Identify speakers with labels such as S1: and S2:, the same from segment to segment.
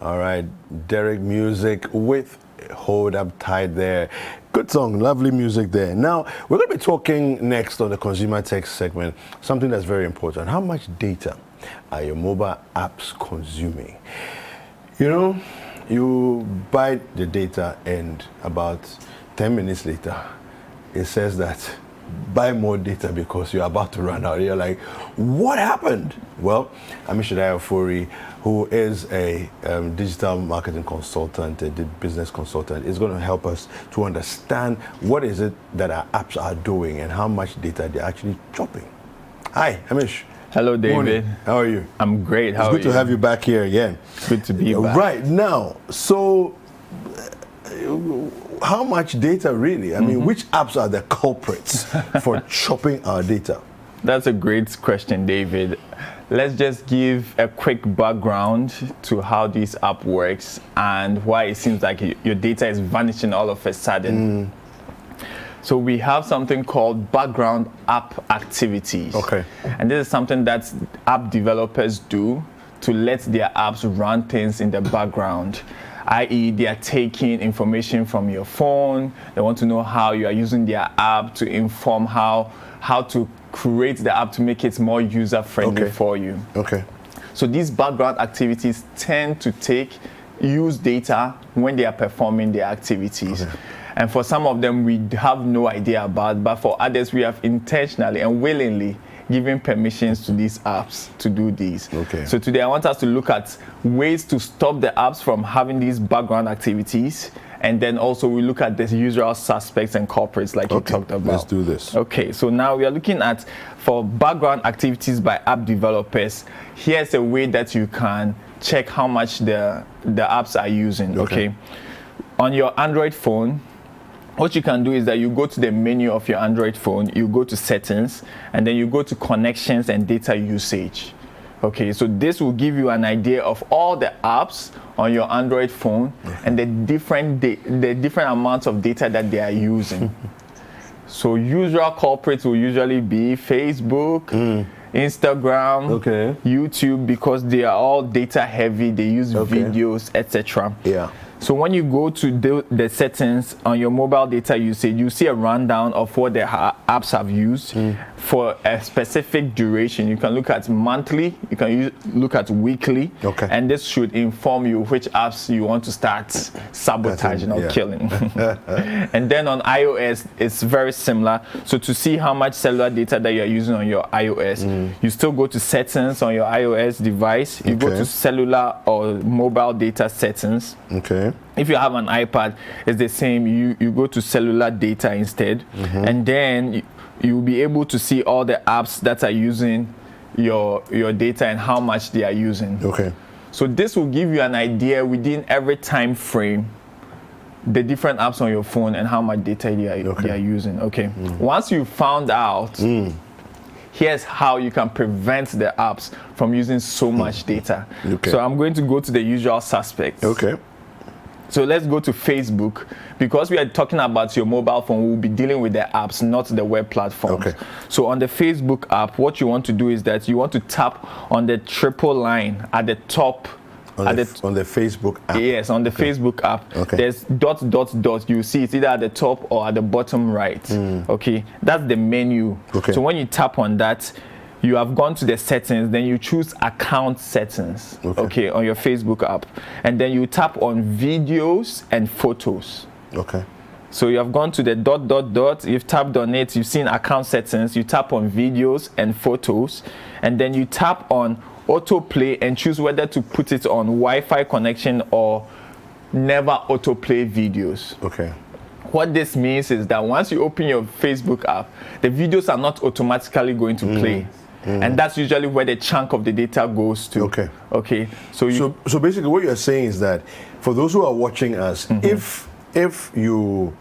S1: All right, Derek Music with Hold Up Tight there. Good song, lovely music there. Now, we're going to be talking next on the Consumer Tech segment, something that's very important. How much data are your mobile apps consuming? You know, you buy the data and about 10 minutes later, it says that buy more data because you're about to run out. You're like, what happened? Well, Amishadai Ofori, who is a digital marketing consultant, a business consultant, is going to help us to understand what is it that our apps are doing and how much data they're actually chopping. Hi, Amish.
S2: Hello, David.
S1: Morning. How are you?
S2: I'm great. How are you?
S1: It's good to have you back here again.
S2: Good to be back.
S1: Right now, so how much data really? I mean, which apps are the culprits for chopping our data?
S2: That's a great question, David. Let's just give a quick background to how this app works and why it seems like your data is vanishing all of a sudden. So we have something called background app activities.
S1: Okay.
S2: And this is something that app developers do to let their apps run things in the background. I.e., they are taking information from your phone. They want to know how you are using their app to inform how to create the app to make it more user-friendly for you.
S1: Okay.
S2: So these background activities tend to use data when they are performing their activities. Okay. And for some of them, we have no idea about, but for others, we have intentionally and willingly given permissions to these apps to do these.
S1: Okay.
S2: So today I want us to look at ways to stop the apps from having these background activities, and then also we look at the usual suspects and culprits like you talked about.
S1: Let's do this.
S2: Okay, so now we are looking at, for background activities by app developers, here's a way that you can check how much the apps are using. Okay. On your Android phone, what you can do is that you go to the menu of your Android phone, you go to settings, and then you go to connections and data usage. Okay, so this will give you an idea of all the apps on your Android phone and the different amounts of data that they are using. So usual culprits will usually be Facebook, Instagram, YouTube, because they are all data heavy, they use videos, etc.
S1: Yeah.
S2: So when you go to the settings on your mobile data usage, you see a rundown of what the apps have used for a specific duration. You can look at monthly, you can look at weekly, and this should inform you which apps you want to start sabotaging or killing. And then on iOS, it's very similar. So to see how much cellular data that you're using on your iOS, you still go to settings on your iOS device, you go to cellular or mobile data settings. If you have an iPad, it's the same. You go to cellular data instead, and then you'll be able to see all the apps that are using your data and how much they are using. So this will give you an idea within every time frame, the different apps on your phone and how much data they are using. Once you found out, here's how you can prevent the apps from using so much data. So I'm going to go to the usual suspects. So let's go to Facebook. Because we are talking about your mobile phone, we'll be dealing with the apps, not the web platforms. So on the Facebook app, what you want to do is that you want to tap on the triple line at the top.
S1: On the Facebook app?
S2: Yes, on the Facebook app. There's ... You see it's either at the top or at the bottom right. That's the menu. So when you tap on that, you have gone to the settings, then you choose account settings, on your Facebook app. And then you tap on videos and photos. So you have gone to the ... You've tapped on it, you've seen account settings, you tap on videos and photos, and then you tap on autoplay and choose whether to put it on Wi-Fi connection or never autoplay videos. What this means is that once you open your Facebook app, the videos are not automatically going to play. And that's usually where the chunk of the data goes to. So
S1: basically what you're saying is that for those who are watching us, if you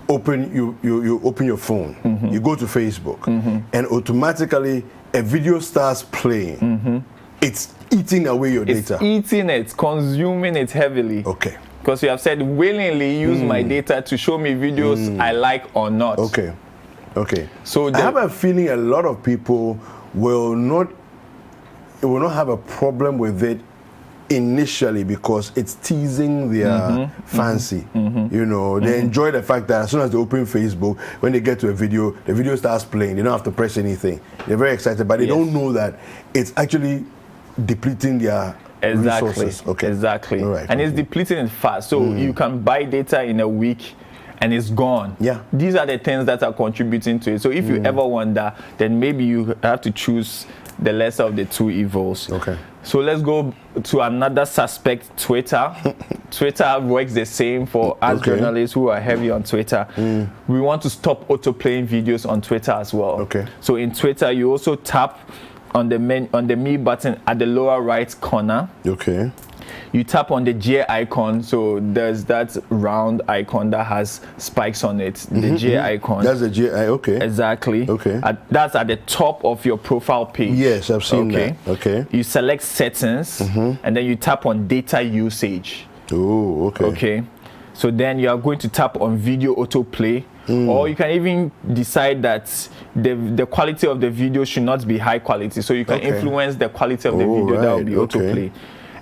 S1: open your phone, you go to Facebook, and automatically a video starts playing, it's eating away your data.
S2: It's eating it, consuming it heavily. Because you have said willingly use my data to show me videos I like or not.
S1: So I have a feeling a lot of people will not have a problem with it initially because it's teasing their fancy. You know, they enjoy the fact that as soon as they open Facebook, when they get to a video, the video starts playing. They don't have to press anything. They're very excited, but they don't know that it's actually depleting their resources. Okay.
S2: Exactly.
S1: All right.
S2: And it's depleting it fast. So you can buy data in a week and it's gone.
S1: Yeah.
S2: These are the things that are contributing to it. So if you ever wonder, then maybe you have to choose the lesser of the two evils.
S1: Okay.
S2: So let's go to another suspect, Twitter. Twitter works the same for us journalists who are heavy on Twitter. We want to stop auto-playing videos on Twitter as well.
S1: Okay.
S2: So in Twitter, you also tap on the me button at the lower right corner.
S1: Okay.
S2: You tap on the J icon, so there's that round icon that has spikes on it. The J icon.
S1: That's the J. Okay.
S2: Exactly.
S1: Okay.
S2: That's at the top of your profile page.
S1: Yes, I've seen that. Okay.
S2: You select settings, and then you tap on data usage.
S1: Oh, okay.
S2: Okay. So then you are going to tap on video autoplay, or you can even decide that the quality of the video should not be high quality. So you can influence the quality of the video that will be autoplay.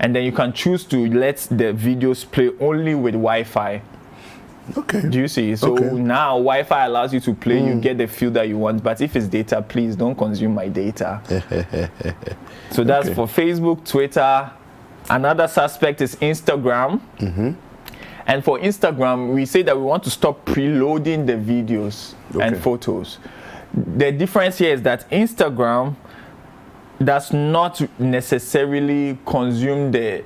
S2: And then you can choose to let the videos play only with Wi-Fi.
S1: Okay.
S2: Do you see? So now Wi-Fi allows you to play, you get the feel that you want. But if it's data, please don't consume my data. So that's for Facebook, Twitter. Another suspect is Instagram. And for Instagram, we say that we want to stop preloading the videos and photos. The difference here is that Instagram does not necessarily consume the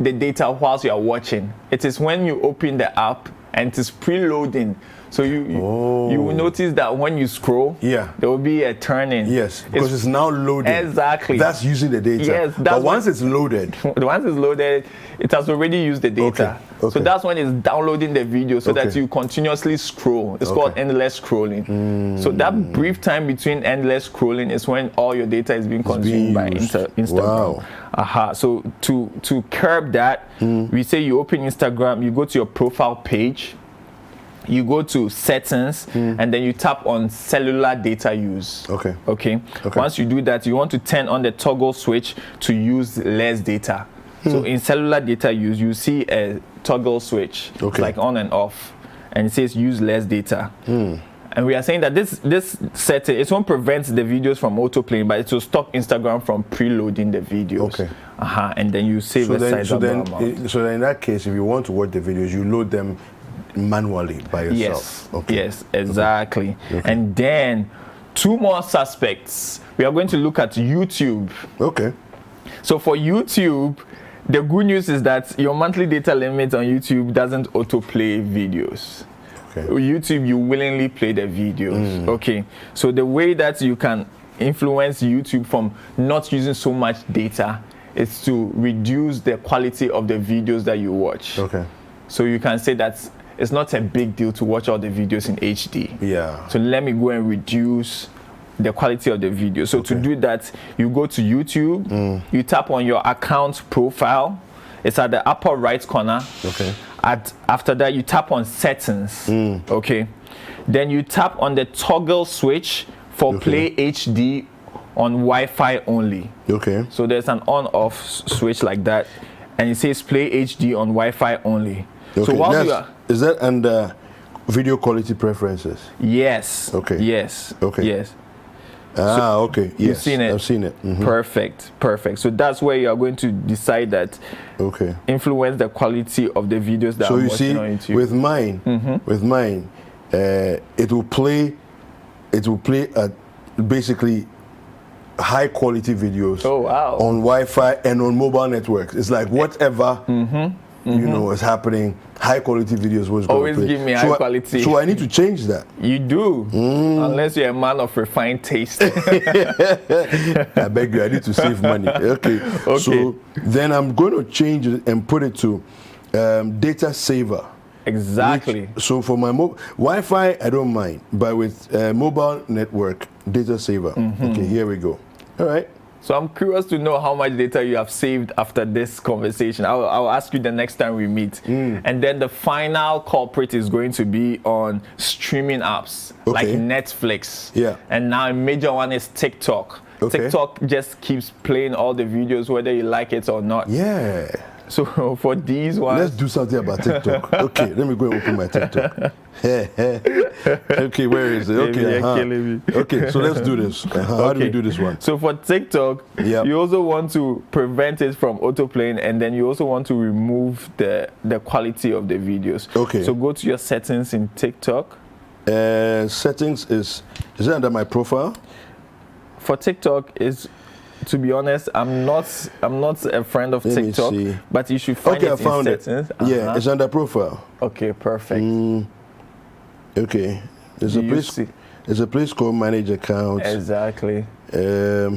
S2: data whilst you are watching. It is when you open the app and it is preloading. So you will notice that when you scroll, there will be a turn-in.
S1: Yes, because it's now loaded.
S2: Exactly.
S1: That's using the data.
S2: Yes,
S1: but once it's loaded,
S2: it has already used the data. So that's when it's downloading the video so that you continuously scroll. It's called endless scrolling. So that brief time between endless scrolling is when all your data is being consumed by Instagram.
S1: Wow.
S2: So to curb that, we say you open Instagram, you go to your profile page, you go to settings, and then you tap on cellular data use. Okay. Once you do that, you want to turn on the toggle switch to use less data. So in cellular data use, you see a toggle switch, like on and off, and it says use less data. And we are saying that this setting, it won't prevent the videos from autoplaying, but it will stop Instagram from preloading the videos. And then you save the sizable amount.
S1: So then in that case, if you want to watch the videos, you load them manually by yourself.
S2: Yes, exactly. And then two more suspects. We are going to look at YouTube. So for YouTube, the good news is that your monthly data limit on YouTube doesn't autoplay videos. YouTube, you willingly play the videos. So the way that you can influence YouTube from not using so much data is to reduce the quality of the videos that you watch. So you can say that it's not a big deal to watch all the videos in HD. So let me go and reduce the quality of the video. So to do that, you go to YouTube, you tap on your account profile. It's at the upper right corner. After that, you tap on settings. Then you tap on the toggle switch for play HD on Wi-Fi only. So there's an on-off switch like that, and it says play HD on Wi-Fi only. So while you are,
S1: is that under video quality preferences?
S2: Yes. Yes. Yes. You've seen it.
S1: I've seen it.
S2: Perfect. So that's where you are going to decide that. Influence the quality of the videos that I'm watching on YouTube.
S1: With mine, it will play at basically high quality videos on Wi-Fi and on mobile networks. It's like whatever you know is happening, high quality videos was
S2: always give me high quality.
S1: So I need to change that.
S2: You do, unless you're a man of refined taste.
S1: I beg you, I need to save money. So then I'm going to change it and put it to data saver. So for my Wi-Fi, I don't mind, but with mobile network, data saver. Here we go. All right.
S2: So I'm curious to know how much data you have saved after this conversation. I'll ask you the next time we meet. And then the final culprit is going to be on streaming apps like Netflix. And now a major one is TikTok.
S1: Okay.
S2: TikTok just keeps playing all the videos whether you like it or not.
S1: Yeah.
S2: So for these ones,
S1: Let's do something about TikTok. Okay, let me go and open my TikTok. Okay, where is it?
S2: Baby,
S1: Okay,
S2: you're killing me.
S1: Okay, so let's do this. How do we do this one?
S2: So for TikTok,
S1: Yep.
S2: you also want to prevent it from autoplaying, and then you also want to remove the quality of the videos.
S1: Okay.
S2: So go to your settings in TikTok.
S1: Settings is it under my profile?
S2: For TikTok is, to be honest, I'm not a friend of
S1: Let me
S2: TikTok,
S1: see.
S2: but you should find
S1: Okay,
S2: it
S1: I found
S2: in
S1: it.
S2: settings.
S1: Yeah, it's under profile.
S2: Okay, perfect.
S1: Okay, there's
S2: Do
S1: a
S2: you
S1: place.
S2: see-
S1: There's a place called Manage Accounts.
S2: Exactly.
S1: Let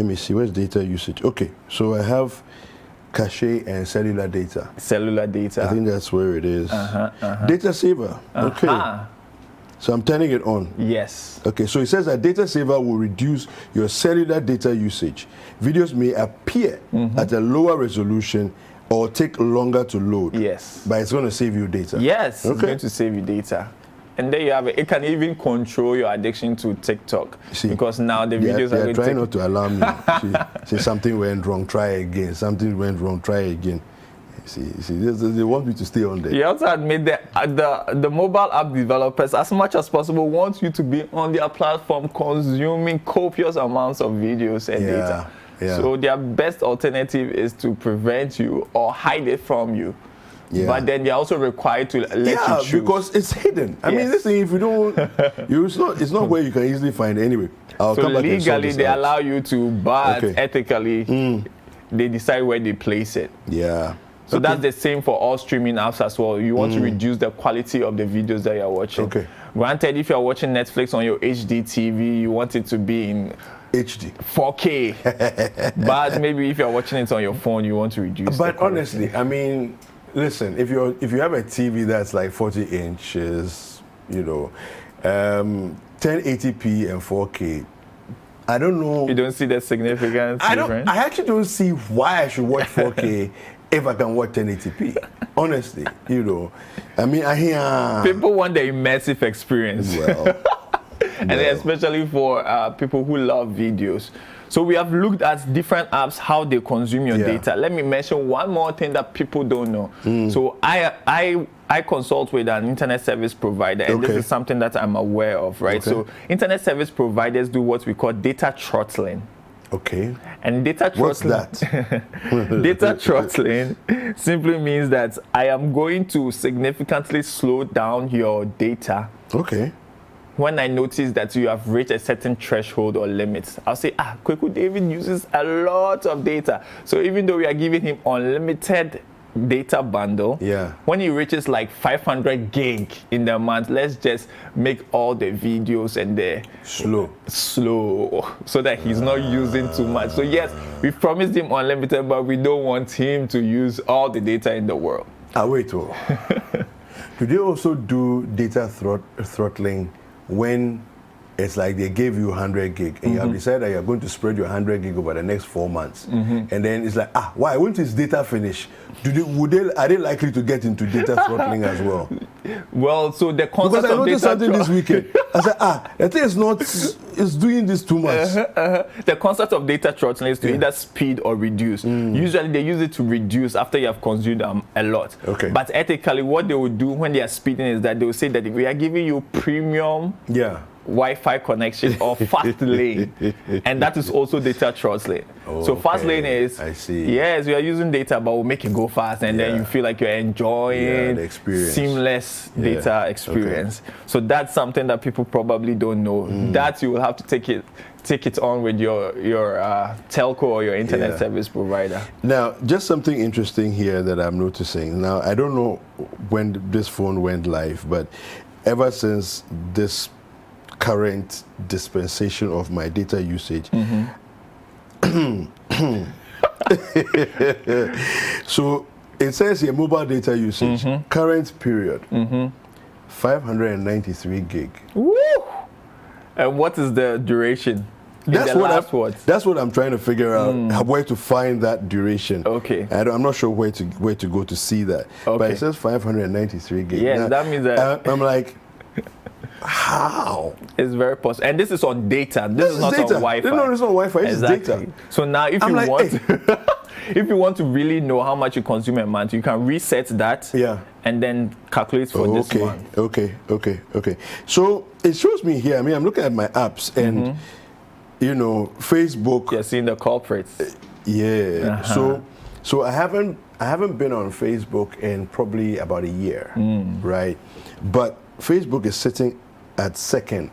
S1: me see. Where's data usage? Okay, so I have cache and cellular data.
S2: Cellular data.
S1: I think that's where it is. Data saver. Okay. So I'm turning it on.
S2: Yes.
S1: Okay, so it says that data saver will reduce your cellular data usage. Videos may appear at a lower resolution or take longer to load.
S2: Yes.
S1: But it's going to save you data.
S2: Yes, it's
S1: Okay.
S2: going to save you data. And there you have it. It can even control your addiction to TikTok.
S1: See,
S2: because now the videos
S1: They're
S2: are going
S1: trying
S2: to
S1: not to alarm you. Say something went wrong, try again. Something went wrong, try again. See, they want me to stay on there.
S2: You also admit that the mobile app developers, as much as possible, want you to be on their platform consuming copious amounts of videos and data.
S1: Yeah.
S2: So their best alternative is to prevent you or hide it from you.
S1: Yeah.
S2: But then they're also required to let you choose.
S1: Because it's hidden. I mean,
S2: Yes.
S1: this thing, if you don't, it's not where you can easily find it. Anyway. I'll
S2: So
S1: come back and sort
S2: legally
S1: this
S2: they
S1: out.
S2: allow you to, but
S1: Okay.
S2: ethically they decide where they place it.
S1: Yeah.
S2: So that's the same for all streaming apps as well. You want to reduce the quality of the videos that you're watching.
S1: Okay.
S2: Granted, if you're watching Netflix on your HD TV, you want it to be in
S1: HD.
S2: 4K. But maybe if you're watching it on your phone, you want to reduce
S1: But
S2: the quality.
S1: honestly, I mean, listen, if you have a TV that's like 40 inches, 1080p and 4K, I don't know.
S2: You don't see the significance difference?
S1: I actually don't see why I should watch 4K if I can watch 1080p. Honestly, I mean, I hear
S2: People want the immersive experience.
S1: well.
S2: And then especially for people who love videos. So we have looked at different apps, how they consume your data. Let me mention one more thing that people don't know. So I consult with an internet service provider, and this is something that I'm aware of, right?
S1: Okay.
S2: So internet service providers do what we call data throttling.
S1: Okay.
S2: And data throttling,
S1: What's that?
S2: data throttling simply means that I am going to significantly slow down your data
S1: Okay.
S2: when I notice that you have reached a certain threshold or limit. I'll say, Kweku David uses a lot of data. So even though we are giving him unlimited data bundle, when he reaches like 500 gig in the month, let's just make all the videos and the slow so that he's not using too much. So yes, we promised him unlimited, but we don't want him to use all the data in the world.
S1: Wait. Do they also do data throttling when it's like they gave you 100 gig and you have decided that you're going to spread your 100 gig over the next 4 months, and then it's like, why? When is data finish? Are they likely to get into data throttling as well?
S2: Well, so the concept
S1: Because I
S2: of
S1: noticed
S2: data
S1: something this weekend. I said, the thing is not, it's doing this too much.
S2: The concept of data throttling is to either speed or reduce. Usually they use it to reduce after you have consumed a lot.
S1: Okay.
S2: But ethically, what they would do when they are speeding is that they will say that we are giving you premium Wi-Fi connection or fast lane, and that is also data throttling. So fast lane is,
S1: I see.
S2: Yes, we are using data, but we'll make it go fast, and then you feel like you're enjoying
S1: the experience.
S2: seamless data experience. So that's something that people probably don't know. That you will have to take it on with your telco or your internet service provider.
S1: Now, just something interesting here that I'm noticing. Now, I don't know when this phone went live, but ever since this current dispensation of my data usage, so it says here mobile data usage, current period, 593 gig.
S2: Woo! And what is the duration?
S1: That's what I'm trying to figure out, where to find that duration.
S2: Okay.
S1: I'm not sure where to go to see that.
S2: Okay.
S1: But it says 593 gig.
S2: Yes,
S1: now,
S2: that means that
S1: I'm like, How?
S2: It's very possible. And this is on data. This is not
S1: data.
S2: on Wi-Fi.
S1: No, it's not Wi-Fi. It's
S2: Exactly.
S1: data.
S2: So now if
S1: I'm
S2: you
S1: like,
S2: want
S1: hey.
S2: if you want to really know how much you consume a month, you can reset that
S1: Yeah.
S2: and then calculate for this month.
S1: Okay. So it shows me here. I mean, I'm looking at my apps and you know, Facebook.
S2: You're seeing the culprits.
S1: Yeah. So I haven't been on Facebook in probably about a year, right? But Facebook is sitting at second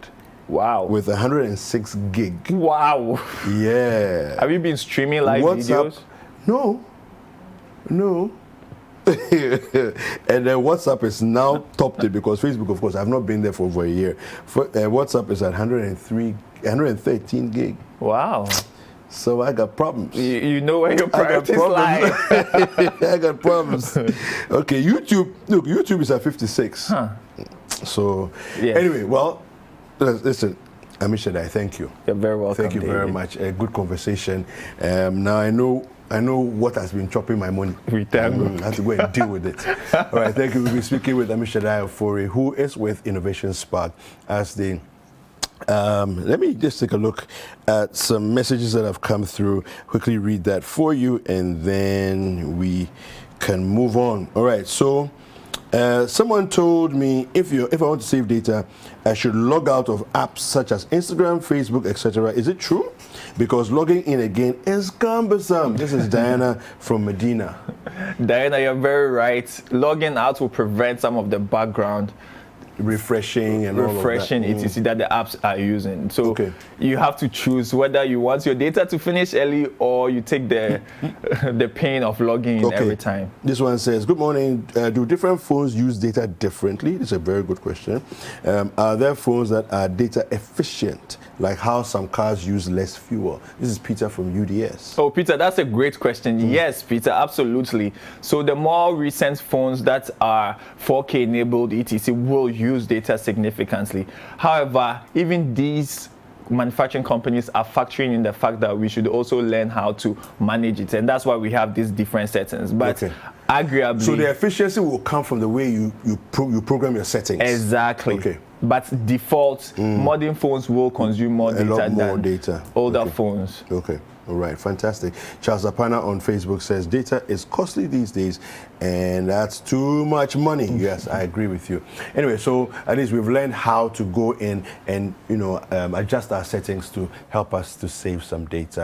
S2: Wow.
S1: with 106 gig.
S2: Wow.
S1: Yeah.
S2: Have you been streaming live videos?
S1: No. And then WhatsApp is now topped it because Facebook, of course, I've not been there for over a year. WhatsApp is at 113 gig.
S2: Wow.
S1: So I got problems.
S2: You know where your priorities lie.
S1: I got problems. Okay, YouTube. Look, YouTube is at 56.
S2: Huh.
S1: So
S2: Yes.
S1: anyway, well, listen, Amishadai, thank you.
S2: You're very welcome.
S1: Thank you very
S2: David.
S1: much. A good conversation. Now I know what has been chopping my money.
S2: We thank God.
S1: I have to go and deal with it. All right, thank you. We'll be speaking with Amishadai Ofori, who is with Innovation Spark as the let me just take a look at some messages that have come through. Quickly read that for you, and then we can move on. All right. So, someone told me if I want to save data, I should log out of apps such as Instagram, Facebook, etc. Is it true? Because logging in again is cumbersome. This is Diana from Medina.
S2: Diana, you're very right. Logging out will prevent some of the background
S1: Refreshing and all of that.
S2: etc. that the apps are using. So
S1: Okay.
S2: you have to choose whether you want your data to finish early or you take the the pain of logging in every time.
S1: This one says, good morning. Do different phones use data differently? This is a very good question. Are there phones that are data efficient, like how some cars use less fuel? This is Peter from UDS.
S2: Oh, Peter, that's a great question. Yes, Peter, absolutely. So the more recent phones that are 4K enabled etc. will use data significantly. However, even these manufacturing companies are factoring in the fact that we should also learn how to manage it, and that's why we have these different settings. But agreeably,
S1: So the efficiency will come from the way you program your settings.
S2: Exactly.
S1: Okay.
S2: But default, modern phones will consume more data
S1: lot more
S2: than
S1: data.
S2: older phones.
S1: Okay. All right, fantastic. Charles Apana on Facebook says data is costly these days, and that's too much money. Yes, I agree with you. Anyway, so at least we've learned how to go in and adjust our settings to help us to save some data.